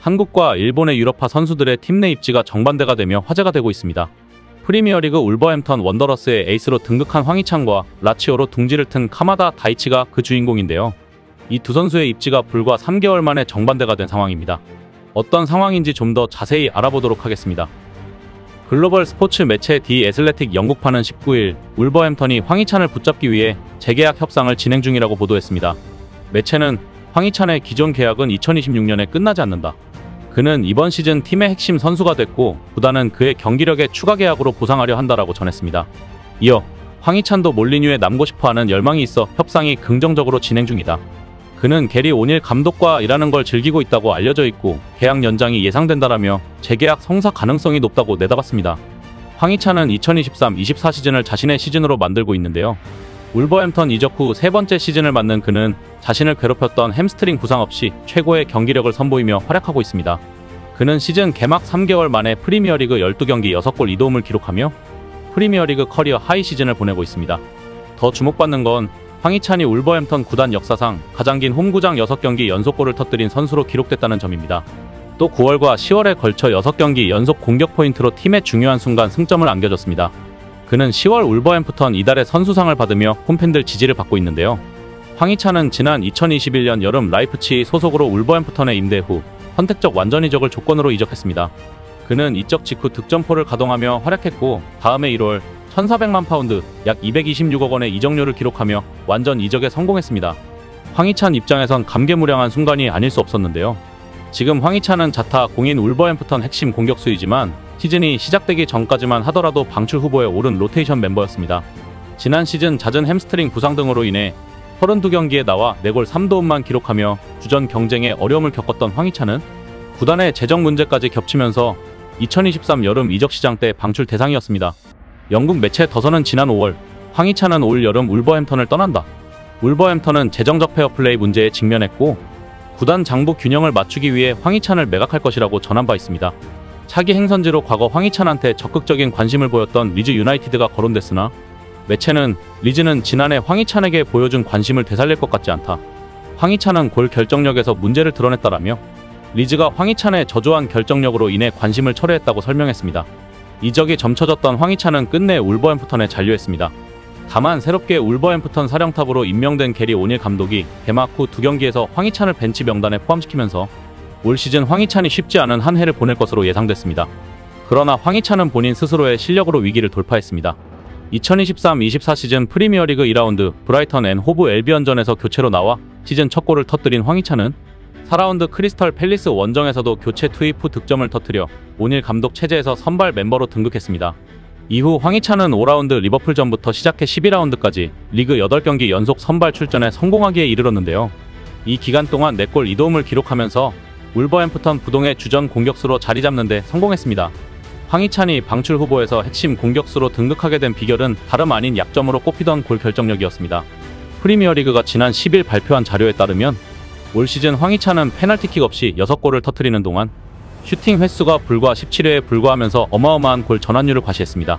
한국과 일본의 유럽파 선수들의 팀 내 입지가 정반대가 되며 화제가 되고 있습니다. 프리미어리그 울버햄턴 원더러스의 에이스로 등극한 황희찬과 라치오로 둥지를 튼 카마다 다이치가 그 주인공인데요. 이 두 선수의 입지가 불과 3개월 만에 정반대가 된 상황입니다. 어떤 상황인지 좀 더 자세히 알아보도록 하겠습니다. 글로벌 스포츠 매체 디 애슬레틱 영국판은 19일 울버햄턴이 황희찬을 붙잡기 위해 재계약 협상을 진행 중이라고 보도했습니다. 매체는 황희찬의 기존 계약은 2026년에 끝나지 않는다. 그는 이번 시즌 팀의 핵심 선수가 됐고 구단은 그의 경기력에 추가 계약으로 보상하려 한다라고 전했습니다. 이어 황희찬도 몰리뉴에 남고 싶어하는 열망이 있어 협상이 긍정적으로 진행 중이다. 그는 게리 오닐 감독과 일하는 걸 즐기고 있다고 알려져 있고 계약 연장이 예상된다라며 재계약 성사 가능성이 높다고 내다봤습니다. 황희찬은 2023-24 시즌을 자신의 시즌으로 만들고 있는데요. 울버햄턴 이적 후 세 번째 시즌을 맞는 그는 자신을 괴롭혔던 햄스트링 부상 없이 최고의 경기력을 선보이며 활약하고 있습니다. 그는 시즌 개막 3개월 만에 프리미어리그 12경기 6골 2도움을 기록하며 프리미어리그 커리어 하이 시즌을 보내고 있습니다. 더 주목받는 건 황희찬이 울버햄턴 구단 역사상 가장 긴 홈구장 6경기 연속골을 터뜨린 선수로 기록됐다는 점입니다. 또 9월과 10월에 걸쳐 6경기 연속 공격 포인트로 팀의 중요한 순간 승점을 안겨줬습니다. 그는 10월 울버햄프턴 이달의 선수상을 받으며 홈팬들 지지를 받고 있는데요. 황희찬은 지난 2021년 여름 라이프치히 소속으로 울버햄프턴에 임대 후 선택적 완전 이적을 조건으로 이적했습니다. 그는 이적 직후 득점포를 가동하며 활약했고 다음해 1월 1,400만 파운드 약 226억 원의 이적료를 기록하며 완전 이적에 성공했습니다. 황희찬 입장에선 감개무량한 순간이 아닐 수 없었는데요. 지금 황희찬은 자타 공인 울버햄프턴 핵심 공격수이지만 시즌이 시작되기 전까지만 하더라도 방출 후보에 오른 로테이션 멤버였습니다. 지난 시즌 잦은 햄스트링 부상 등으로 인해 32경기에 나와 4골 3도움만 기록하며 주전 경쟁에 어려움을 겪었던 황희찬은 구단의 재정 문제까지 겹치면서 2023 여름 이적 시장 때 방출 대상이었습니다. 영국 매체 더선은 지난 5월 황희찬은 올 여름 울버햄턴을 떠난다. 울버햄턴은 재정적 페어플레이 문제에 직면했고 구단 장부 균형을 맞추기 위해 황희찬을 매각할 것이라고 전한 바 있습니다. 차기 행선지로 과거 황희찬한테 적극적인 관심을 보였던 리즈 유나이티드가 거론됐으나 매체는 리즈는 지난해 황희찬에게 보여준 관심을 되살릴 것 같지 않다. 황희찬은 골 결정력에서 문제를 드러냈다라며 리즈가 황희찬의 저조한 결정력으로 인해 관심을 철회했다고 설명했습니다. 이적이 점쳐졌던 황희찬은 끝내 울버햄프턴에 잔류했습니다. 다만 새롭게 울버햄프턴 사령탑으로 임명된 게리 오닐 감독이 개막 후 2경기에서 황희찬을 벤치 명단에 포함시키면서 올 시즌 황희찬이 쉽지 않은 한 해를 보낼 것으로 예상됐습니다. 그러나 황희찬은 본인 스스로의 실력으로 위기를 돌파했습니다. 2023-24 시즌 프리미어리그 2라운드 브라이턴 앤 호브 엘비언전에서 교체로 나와 시즌 첫 골을 터뜨린 황희찬은 4라운드 크리스털 팰리스 원정에서도 교체 투입 후 득점을 터뜨려 오닐 감독 체제에서 선발 멤버로 등극했습니다. 이후 황희찬은 5라운드 리버풀전부터 시작해 12라운드까지 리그 8경기 연속 선발 출전에 성공하기에 이르렀는데요. 이 기간 동안 4골 2도움을 기록하면서 울버햄프턴 부동의 주전 공격수로 자리 잡는 데 성공했습니다. 황희찬이 방출 후보에서 핵심 공격수로 등극하게 된 비결은 다름 아닌 약점으로 꼽히던 골 결정력이었습니다. 프리미어리그가 지난 10일 발표한 자료에 따르면 올 시즌 황희찬은 페널티킥 없이 6골을 터뜨리는 동안 슈팅 횟수가 불과 17회에 불과하면서 어마어마한 골 전환율을 과시했습니다.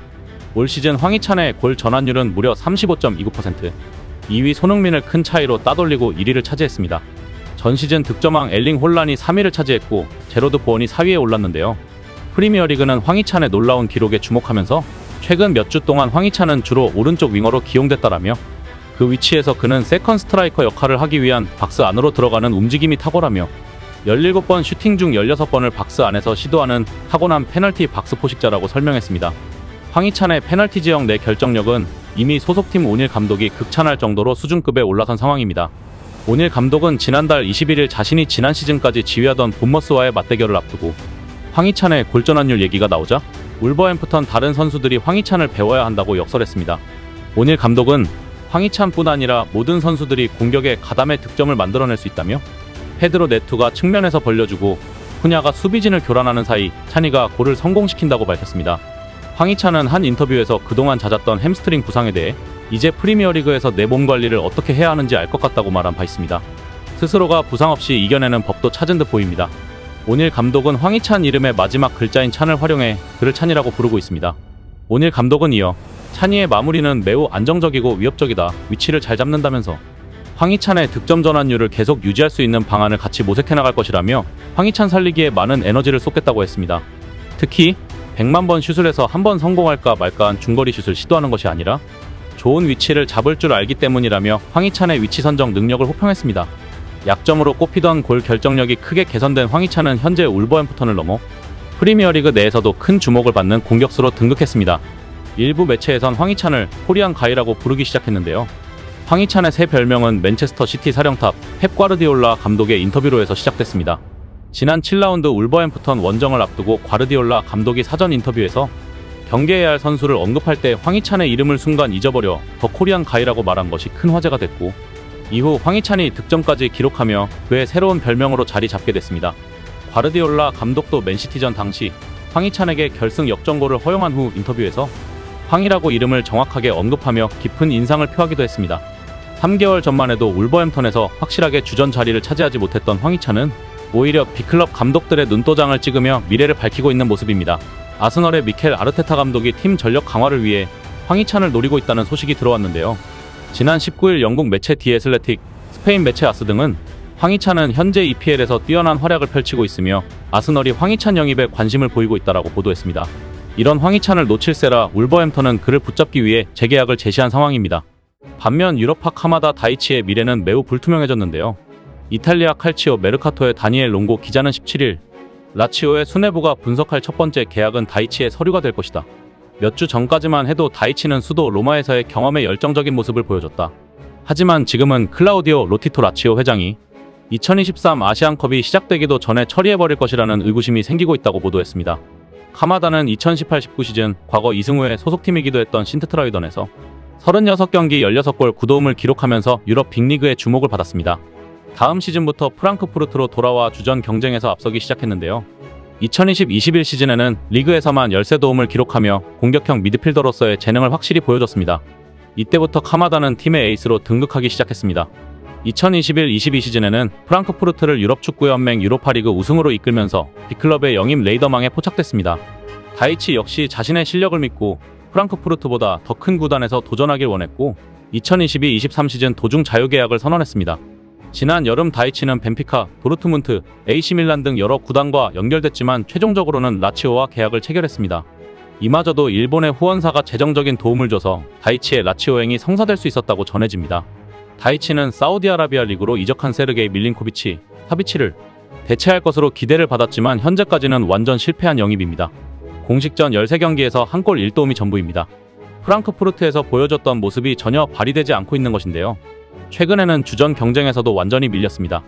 올 시즌 황희찬의 골 전환율은 무려 35.29%, 2위 손흥민을 큰 차이로 따돌리고 1위를 차지했습니다. 전 시즌 득점왕 엘링 홀란이 3위를 차지했고 제로드 보언이 4위에 올랐는데요. 프리미어리그는 황희찬의 놀라운 기록에 주목하면서 최근 몇 주 동안 황희찬은 주로 오른쪽 윙어로 기용됐다라며 그 위치에서 그는 세컨 스트라이커 역할을 하기 위한 박스 안으로 들어가는 움직임이 탁월하며 17번 슈팅 중 16번을 박스 안에서 시도하는 타고난 페널티 박스 포식자라고 설명했습니다. 황희찬의 페널티 지역 내 결정력은 이미 소속팀 오닐 감독이 극찬할 정도로 수준급에 올라선 상황입니다. 오닐 감독은 지난달 21일 자신이 지난 시즌까지 지휘하던 본머스와의 맞대결을 앞두고 황희찬의 골전환율 얘기가 나오자 울버햄프턴 다른 선수들이 황희찬을 배워야 한다고 역설했습니다. 오닐 감독은 황희찬뿐 아니라 모든 선수들이 공격에 가담해 득점을 만들어낼 수 있다며 페드로 네투가 측면에서 벌려주고 후냐가 수비진을 교란하는 사이 찬이가 골을 성공시킨다고 밝혔습니다. 황희찬은 한 인터뷰에서 그동안 잦았던 햄스트링 부상에 대해 이제 프리미어리그에서 내 몸 관리를 어떻게 해야 하는지 알 것 같다고 말한 바 있습니다. 스스로가 부상 없이 이겨내는 법도 찾은 듯 보입니다. 오닐 감독은 황희찬 이름의 마지막 글자인 찬을 활용해 그를 찬이라고 부르고 있습니다. 오닐 감독은 이어 찬이의 마무리는 매우 안정적이고 위협적이다, 위치를 잘 잡는다면서 황희찬의 득점 전환율을 계속 유지할 수 있는 방안을 같이 모색해 나갈 것이라며 황희찬 살리기에 많은 에너지를 쏟겠다고 했습니다. 특히 100만 번 슛을 해서 한 번 성공할까 말까한 중거리 슛을 시도하는 것이 아니라 좋은 위치를 잡을 줄 알기 때문이라며 황희찬의 위치 선정 능력을 호평했습니다. 약점으로 꼽히던 골 결정력이 크게 개선된 황희찬은 현재 울버햄프턴을 넘어 프리미어리그 내에서도 큰 주목을 받는 공격수로 등극했습니다. 일부 매체에선 황희찬을 코리안 가이라고 부르기 시작했는데요. 황희찬의 새 별명은 맨체스터 시티 사령탑 펩 과르디올라 감독의 인터뷰로 해서 시작됐습니다. 지난 7라운드 울버햄프턴 원정을 앞두고 과르디올라 감독이 사전 인터뷰에서 경계해야 할 선수를 언급할 때 황희찬의 이름을 순간 잊어버려 더 코리안 가이라고 말한 것이 큰 화제가 됐고, 이후 황희찬이 득점까지 기록하며 그의 새로운 별명으로 자리 잡게 됐습니다. 과르디올라 감독도 맨시티전 당시 황희찬에게 결승 역전골을 허용한 후 인터뷰에서 황이라고 이름을 정확하게 언급하며 깊은 인상을 표하기도 했습니다. 3개월 전만 해도 울버햄턴에서 확실하게 주전 자리를 차지하지 못했던 황희찬은 오히려 B클럽 감독들의 눈도장을 찍으며 미래를 밝히고 있는 모습입니다. 아스널의 미켈 아르테타 감독이 팀 전력 강화를 위해 황희찬을 노리고 있다는 소식이 들어왔는데요. 지난 19일 영국 매체 디 애슬레틱, 스페인 매체 아스 등은 황희찬은 현재 EPL에서 뛰어난 활약을 펼치고 있으며 아스널이 황희찬 영입에 관심을 보이고 있다고 보도했습니다. 이런 황희찬을 놓칠세라 울버햄턴은 그를 붙잡기 위해 재계약을 제시한 상황입니다. 반면 유럽파 카마다 다이치의 미래는 매우 불투명해졌는데요. 이탈리아 칼치오 메르카토의 다니엘 롱고 기자는 17일 라치오의 수뇌부가 분석할 첫 번째 계약은 다이치의 서류가 될 것이다. 몇 주 전까지만 해도 다이치는 수도 로마에서의 경험에 열정적인 모습을 보여줬다. 하지만 지금은 클라우디오 로티토 라치오 회장이 2023 아시안컵이 시작되기도 전에 처리해버릴 것이라는 의구심이 생기고 있다고 보도했습니다. 카마다는 2018-19 시즌 과거 이승우의 소속팀이기도 했던 신트트라이던에서 36경기 16골 9도움을 기록하면서 유럽 빅리그의 주목을 받았습니다. 다음 시즌부터 프랑크푸르트로 돌아와 주전 경쟁에서 앞서기 시작했는데요. 2020-21 시즌에는 리그에서만 13도움을 기록하며 공격형 미드필더로서의 재능을 확실히 보여줬습니다. 이때부터 카마다는 팀의 에이스로 등극하기 시작했습니다. 2021-22 시즌에는 프랑크푸르트를 유럽축구연맹 유로파리그 우승으로 이끌면서 B클럽의 영입 레이더망에 포착됐습니다. 다이치 역시 자신의 실력을 믿고 프랑크푸르트보다 더 큰 구단에서 도전하길 원했고 2022-23 시즌 도중 자유계약을 선언했습니다. 지난 여름 다이치는 벤피카, 도르트문트, AC밀란 등 여러 구단과 연결됐지만 최종적으로는 라치오와 계약을 체결했습니다. 이마저도 일본의 후원사가 재정적인 도움을 줘서 다이치의 라치오행이 성사될 수 있었다고 전해집니다. 다이치는 사우디아라비아 리그로 이적한 세르게이 밀린코비치, 타비치를 대체할 것으로 기대를 받았지만 현재까지는 완전 실패한 영입입니다. 공식전 13경기에서 한 골 1도움이 전부입니다. 프랑크푸르트에서 보여줬던 모습이 전혀 발휘되지 않고 있는 것인데요. 최근에는 주전 경쟁에서도 완전히 밀렸습니다.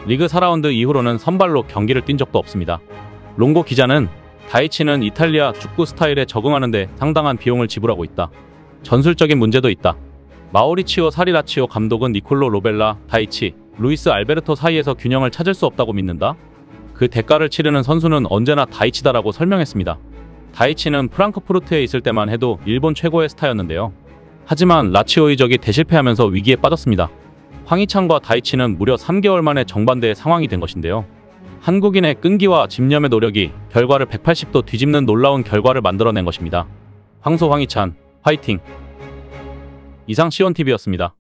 리그 4라운드 이후로는 선발로 경기를 뛴 적도 없습니다. 롱고 기자는 다이치는 이탈리아 축구 스타일에 적응하는 데 상당한 비용을 지불하고 있다. 전술적인 문제도 있다. 마우리치오 사리라치오 감독은 니콜로 로벨라, 다이치, 루이스 알베르토 사이에서 균형을 찾을 수 없다고 믿는다. 그 대가를 치르는 선수는 언제나 다이치다라고 설명했습니다. 다이치는 프랑크푸르트에 있을 때만 해도 일본 최고의 스타였는데요. 하지만 라치오 이적이 대실패하면서 위기에 빠졌습니다. 황희찬과 다이치는 무려 3개월 만에 정반대의 상황이 된 것인데요. 한국인의 끈기와 집념의 노력이 결과를 180도 뒤집는 놀라운 결과를 만들어낸 것입니다. 황소 황희찬, 화이팅! 이상 시온TV였습니다.